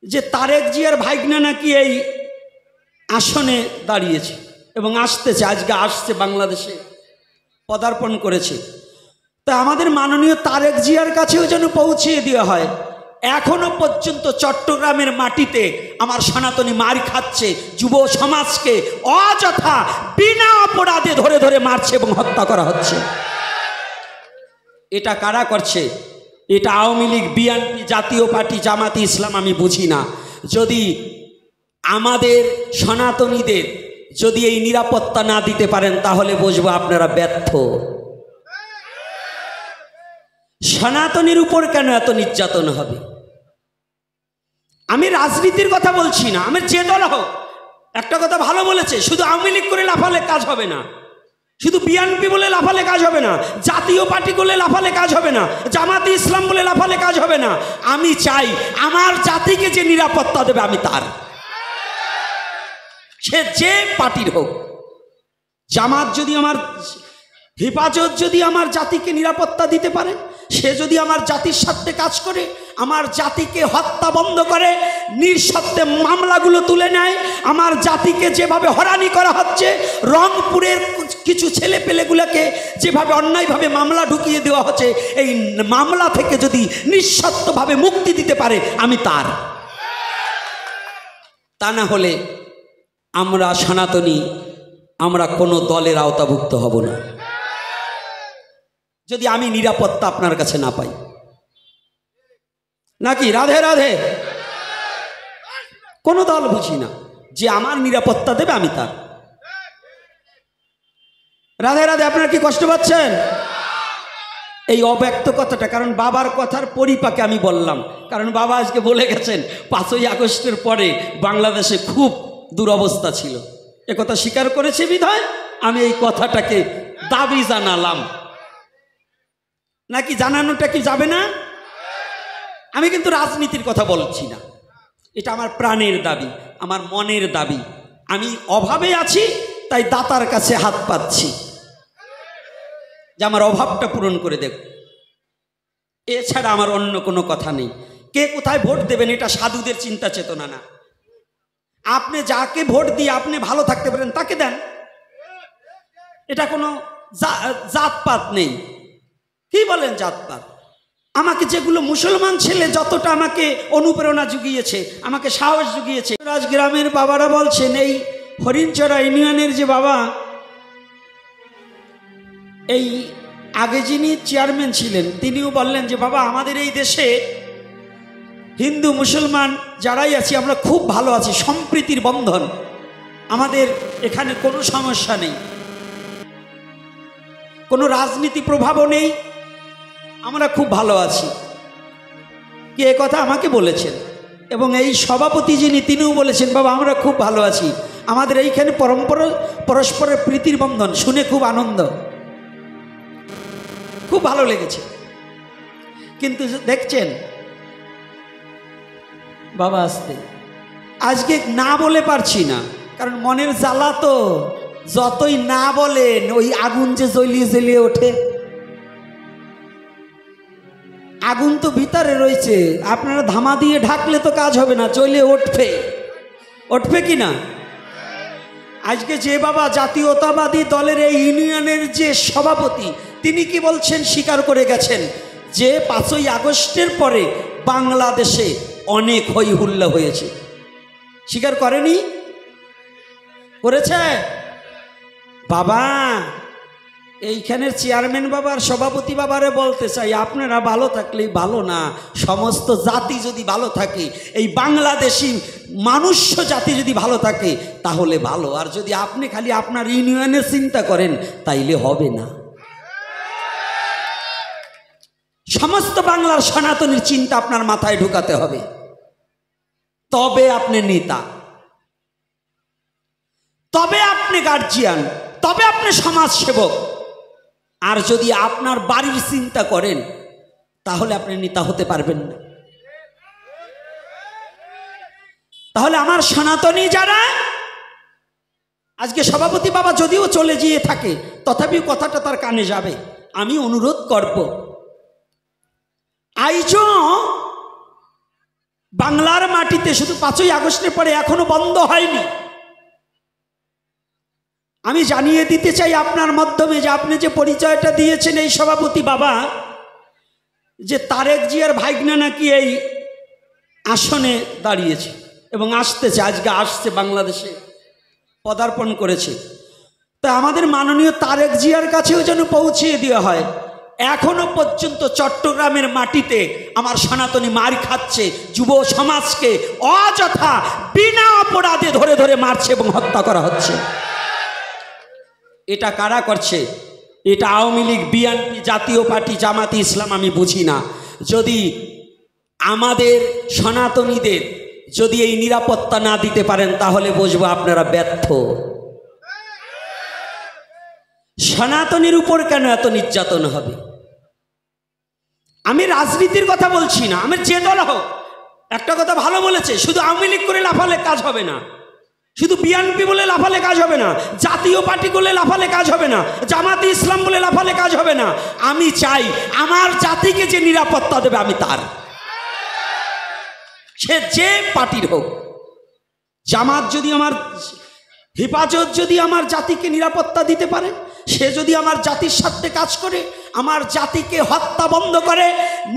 যে তারেক জিয়ার ভাইগনা নাকি এই আসনে দাঁড়িয়েছে এবং আসতেছে, আজকে আসছে, বাংলাদেশে পদার্পণ করেছে। তা আমাদের মাননীয় তারেক জিয়ার কাছেও যেন পৌঁছিয়ে দেওয়া হয়। এখনো পর্যন্ত চট্টগ্রামের মাটিতে আমার সনাতনী মার খাচ্ছে, যুব সমাজকে অযথা বিনা অপরাধে ধরে ধরে মারছে এবং হত্যা করা হচ্ছে। এটা কারা করছে? এটা আওয়ামী লীগ, বিএনপি, জাতীয় পার্টি, জামাতি ইসলাম, আমি বুঝি না। যদি আমাদের সনাতনীদের যদি এই নিরাপত্তা না দিতে পারেন তাহলে বুঝবো আপনারা ব্যর্থ। সনাতনীর উপর কেন এত নির্যাতন হবে? আমি রাজনীতির কথা বলছি না, আমি যে দল হোক। একটা কথা ভালো বলেছে, শুধু আওয়ামী লীগ করে লাফালে কাজ হবে না, শুধু বিএনপি বলে লাফালে কাজ হবে না, জাতীয় পার্টি বলে লাফালে কাজ হবে না, জামাতে ইসলাম বলে লাফালে কাজ হবে না। আমি চাই আমার জাতিকে যে নিরাপত্তা দেবে আমি তার, সে যে পার্টির হোক। জামাত যদি আমার হেফাজত যদি আমার জাতিকে নিরাপত্তা দিতে পারে, সে যদি আমার জাতির স্বার্থে কাজ করে, আমার জাতিকে হত্যা বন্ধ করে, নিঃস্বার্থে মামলাগুলো তুলে নেয়, আমার জাতিকে যেভাবে হয়রানি করা হচ্ছে, রংপুরের কিছু ছেলে পেলেগুলোকে যেভাবে অন্যায়ভাবে মামলা ঢুকিয়ে দেওয়া হচ্ছে, এই মামলা থেকে যদি নিঃস্বার্থভাবে মুক্তি দিতে পারে আমি তার। তা না হলে আমরা সনাতনী, আমরা কোনো দলের আওতাভুক্ত হব না যদি আমি নিরাপত্তা আপনার কাছে না পাই। নাকি? রাধে রাধে। কোনো দল বুঝি না, যে আমার নিরাপত্তা দেবে আমি তার। রাধে রাধে। আপনারা কি কষ্ট পাচ্ছেন এই অব্যক্ত কথাটা? কারণ বাবার কথার পরিপাকে আমি বললাম, কারণ বাবা আজকে বলে গেছেন 5ই আগস্টের পরে বাংলাদেশে খুব দুরবস্থা ছিল, একথা স্বীকার করেছে বিধায় আমি এই কথাটাকে দাবি জানালাম। নাকি জানানোটা কি যাবে না? আমি কিন্তু রাজনীতির কথা বলছি না, এটা আমার প্রাণের দাবি, আমার মনের দাবি। আমি অভাবে আছি তাই দাতার কাছে হাত পাচ্ছি যে আমার অভাবটা পূরণ করে দেব। এছাড়া আমার অন্য কোনো কথা নেই। কে কোথায় ভোট দেবেন এটা সাধুদের চিন্তা চেতনা না। আপনি যাকে ভোট দিয়ে আপনি ভালো থাকতে পারেন তাকে দেন, এটা কোনো জাতপাত নেই। কি বলেন জাতপাত? আমাকে যেগুলো মুসলমান ছেলে যতটা আমাকে অনুপ্রেরণা জুগিয়েছে, আমাকে সাহস জুগিয়েছে, রাজগ্রামের বাবারা বলছেন, এই হরিণচড়া ইউনিয়নের যে বাবা, এই আগে যিনি চেয়ারম্যান ছিলেন তিনিও বললেন যে বাবা আমাদের এই দেশে হিন্দু মুসলমান যারাই আছি আমরা খুব ভালো আছি, সম্প্রীতির বন্ধন, আমাদের এখানে কোনো সমস্যা নেই, কোনো রাজনীতি প্রভাবও নেই, আমরা খুব ভালো আছি। কি এ কথা আমাকে বলেছেন। এবং এই সভাপতি যিনি তিনিও বলেছেন বাবা আমরা খুব ভালো আছি, আমাদের এইখানে পরস্পরের প্রীতির বন্ধন। শুনে খুব আনন্দ, খুব ভালো লেগেছে। কিন্তু দেখছেন বাবা আসতে আজকে না বলে পারছি না, কারণ মনের জ্বালা তো, যতই না বলেন ওই আগুন যে জ্বলিয়ে জ্বলিয়ে ওঠে, আগুন তো ভিতরে রয়েছে, আপনারা ধামা দিয়ে ঢাকলে তো কাজ হবে না, জ্বলে উঠবে, উঠবে কি না? আজকে যে বাবা জাতীয়তাবাদী দলের এই ইউনিয়নের যে সভাপতি তিনি কি বলছেন, স্বীকার করে গেছেন যে 5ই আগস্টের পরে বাংলাদেশে অনেক হই হুল্লা হয়েছে। স্বীকার করেনি? করেছে বাবা। এইখানের চেয়ারম্যান বাবার সভাপতি বাবারে বলতে চাই, আপনারা ভালো থাকলেই ভালো না, সমস্ত জাতি যদি ভালো থাকে, এই বাংলাদেশি মানুষ্য জাতি যদি ভালো থাকে তাহলে ভালো। আর যদি আপনি খালি আপনার ইউনিয়নের চিন্তা করেন তাইলে হবে না। সমস্ত বাংলার সনাতনীর চিন্তা আপনার মাথায় ঢুকাতে হবে, তবে আপনি নেতা, তবে আপনি গার্জিয়ান, তবে আপনি সমাজ সেবক। আর যদি আপনার বাড়ির চিন্তা করেন তাহলে আপনি নেতা হতে পারবেন না। তাহলে আমার সনাতনী যারা আজকে সভাপতি বাবা যদিও চলে গিয়ে থাকে তথাপি কথাটা তার কানে যাবে, আমি অনুরোধ করব, আইজ বাংলার মাটিতে শুধু 5ই আগস্টের পরে এখনো বন্ধ হয়নি। আমি জানিয়ে দিতে চাই আপনার মাধ্যমে যে আপনি যে পরিচয়টা দিয়েছেন এই সভাপতি বাবা, যে তারেক জিয়ার ভাইগনা নাকি এই আসনে দাঁড়িয়েছে এবং আসতেছে, আজকে আসছে, বাংলাদেশে পদার্পণ করেছে। তা আমাদের মাননীয় তারেক জিয়ার কাছেও যেন পৌঁছিয়ে দেওয়া হয়, এখনো পর্যন্ত চট্টগ্রামের মাটিতে আমার সনাতনী মার খাচ্ছে, যুব সমাজকে অযথা বিনা অপরাধে ধরে ধরে মারছে এবং হত্যা করা হচ্ছে। এটা কারা করছে? এটা আওয়ামী লীগ, বিএনপি, জাতীয় পার্টি, জামাতি ইসলাম, আমি বুঝি না। যদি আমাদের সনাতনীদের যদি এই নিরাপত্তা না দিতে পারেন তাহলে বুঝবো আপনারা ব্যর্থ। সনাতনীর উপর কেন এত নির্যাতন হবে? আমি রাজনীতির কথা বলছি না, আমি যে দল হোক। একটা কথা ভালো বলেছে, শুধু আওয়ামী লীগ করে লাফালে কাজ হবে না, শুধু বিএনপি বলে লাফালে কাজ হবে না, জাতীয় পার্টি বলে লাফালে কাজ হবে না, জামাতি ইসলাম বলে লাফালে কাজ হবে না। আমি চাই আমার জাতিকে যে নিরাপত্তা দেবে আমি তার, সে যে পার্টির হোক। জামাত যদি আমার হেফাজত যদি আমার জাতিকে নিরাপত্তা দিতে পারে, সে যদি আমার জাতির স্বার্থে কাজ করে, আমার জাতিকে হত্যা বন্ধ করে,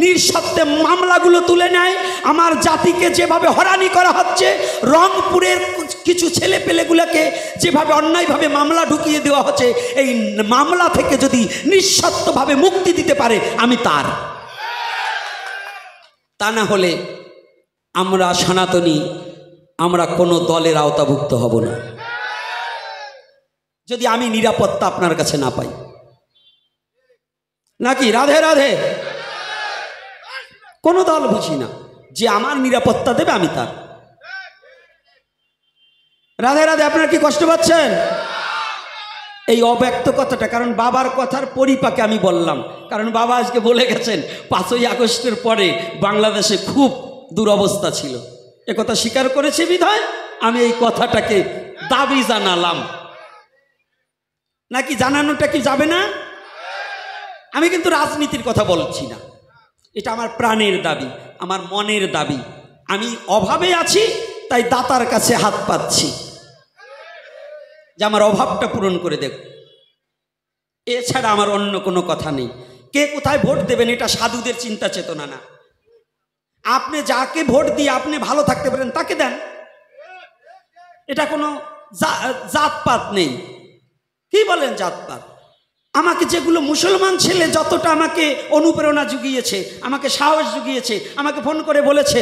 নিঃস্বার্থে মামলাগুলো তুলে নেয়, আমার জাতিকে যেভাবে হয়রানি করা হচ্ছে, রংপুরের কিছু ছেলে পেলেগুলোকে যেভাবে অন্যায়ভাবে মামলা ঢুকিয়ে দেওয়া হচ্ছে, এই মামলা থেকে যদি নিঃস্বার্থভাবে মুক্তি দিতে পারে আমি তার। তা না হলে আমরা সনাতনী, আমরা কোনো দলের আওতাভুক্ত হব না যদি আমি নিরাপত্তা আপনার কাছে না পাই। নাকি? রাধে রাধে। কোনো দল বুঝি না, যে আমার নিরাপত্তা দেবে আমি তার। রাধে রাধে। আপনারা কি কষ্ট পাচ্ছেন? এই অব্যক্ত কথাটা, কারণ বাবার কথার পরিপাকে আমি বললাম, কারণ বাবা আজকে বলে গেছেন 5ই আগস্টের পরে বাংলাদেশে খুব দুরবস্থা ছিল, একথা স্বীকার করেছে বিধায় আমি এই কথাটাকে দাবি জানালাম। নাকি জানানোটা কি যাবে না? আমি কিন্তু রাজনীতির কথা বলছি না, এটা আমার প্রাণের দাবি, আমার মনের দাবি। আমি অভাবে আছি তাই দাতার কাছে হাত পাচ্ছি যে আমার অভাবটা পূরণ করে দেব, এছাড়া আমার অন্য কোনো কথা নেই। কে কোথায় ভোট দেবেন এটা সাধুদের চিন্তা চেতনা না। আপনি যাকে ভোট দিয়ে আপনি ভালো থাকতে পারেন তাকে দেন, এটা কোনো জাতপাত নেই। কি বলেন জাতপাত? আমাকে যেগুলো মুসলমান ছেলে যতটা আমাকে অনুপ্রেরণা জুগিয়েছে, আমাকে সাহস জুগিয়েছে, আমাকে ফোন করে বলেছে